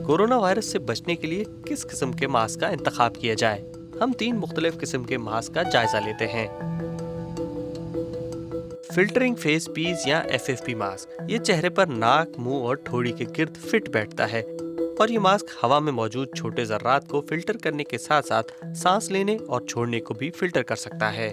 Corona virus से बचने के लिए किस किस्म के मास्क का इंतखाब किया जाए? हम 3 मुख्तलिफ किस्म के मास्क का जायजा लेते हैं। फिल्टरिंग फेस पीस या FFP मास्क, ये चेहरे पर नाक, मुंह और ठोड़ी के गिर्द फिट बैठता है और ये मास्क हवा में मौजूद छोटे ज़र्रात को फिल्टर करने के साथ साथ सांस लेने और छोड़ने को भी फिल्टर कर सकता है।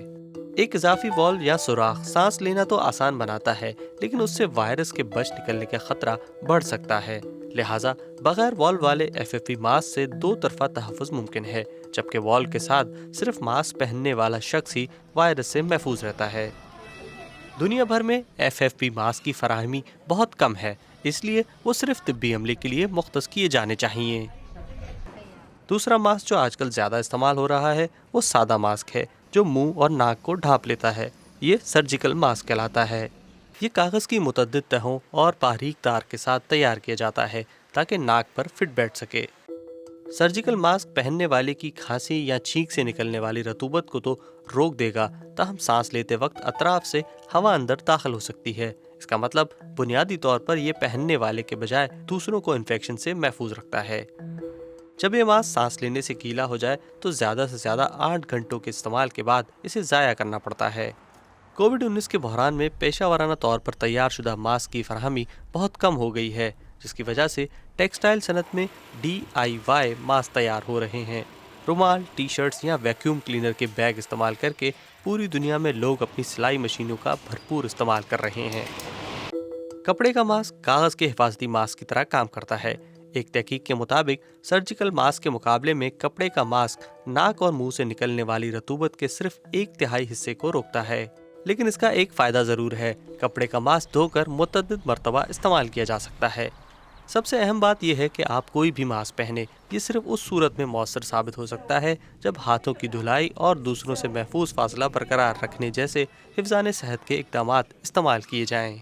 एक इजाफी वॉल्व या सुराख सांस लेना तो आसान बनाता है, लेकिन उससे वायरस के बच निकलने का खतरा बढ़ सकता है। लिहाजा बगैर वॉल्व वाले FFP मास्क से दो तरफा तहफ़्फ़ुज़ मुमकिन है, जबकि वॉल्व के साथ सिर्फ मास्क पहनने वाला शख्स ही वायरस से महफूज रहता है। दुनिया भर में FFP मास्क की फराहमी बहुत कम है, इसलिए वो सिर्फ तिब्बी अमले के लिए मुख्तस किए जाने चाहिए। दूसरा मास्क जो आजकल ज़्यादा इस्तेमाल हो रहा है वो सादा मास्क है, जो मुंह और नाक को ढांप लेता है। ये सर्जिकल मास्क कहलाता है। ये कागज़ की मुतअद्दिद तहों और बारीक तार के साथ तैयार किया जाता है ताकि नाक पर फिट बैठ सके। सर्जिकल मास्क पहनने वाले की खांसी या छींक से निकलने वाली रतूबत को तो रोक देगा, ताहम सांस लेते वक्त अतराफ से हवा अंदर दाखिल हो सकती है। इसका मतलब बुनियादी तौर पर यह पहनने वाले के बजाय दूसरों को इन्फेक्शन से महफूज रखता है। जब ये मास्क सांस लेने से गीला हो जाए तो ज़्यादा से ज़्यादा 8 घंटों के इस्तेमाल के बाद इसे ज़ाया करना पड़ता है। कोविड-19 के बहरान में पेशा वाराना तौर पर तैयार शुदा मास्क की फराहमी बहुत कम हो गई है, जिसकी वजह से टेक्सटाइल सनत में DIY मास्क तैयार हो रहे हैं। रुमाल, टी-शर्ट्स या वैक्यूम क्लीनर के बैग इस्तेमाल करके पूरी दुनिया में लोग अपनी सिलाई मशीनों का भरपूर इस्तेमाल कर रहे हैं। कपड़े का मास्क कागज़ के हिफाजती मास्क की तरह काम करता है। एक तहकीक के मुताबिक सर्जिकल मास्क के मुकाबले में कपड़े का मास्क नाक और मुंह से निकलने वाली रतूबत के सिर्फ 1/3 हिस्से को रोकता है। लेकिन इसका एक फ़ायदा ज़रूर है, कपड़े का मास्क धोकर मुतअद्दिद मरतबा इस्तेमाल किया जा सकता है। सबसे अहम बात यह है कि आप कोई भी मास्क पहने, ये सिर्फ उस सूरत में मौसर साबित हो सकता है जब हाथों की धुलाई और दूसरों से महफूज फासला बरकरार रखने जैसे हिफ्ज़ाने सेहत के इक़दामात इस्तेमाल किए जाएँ।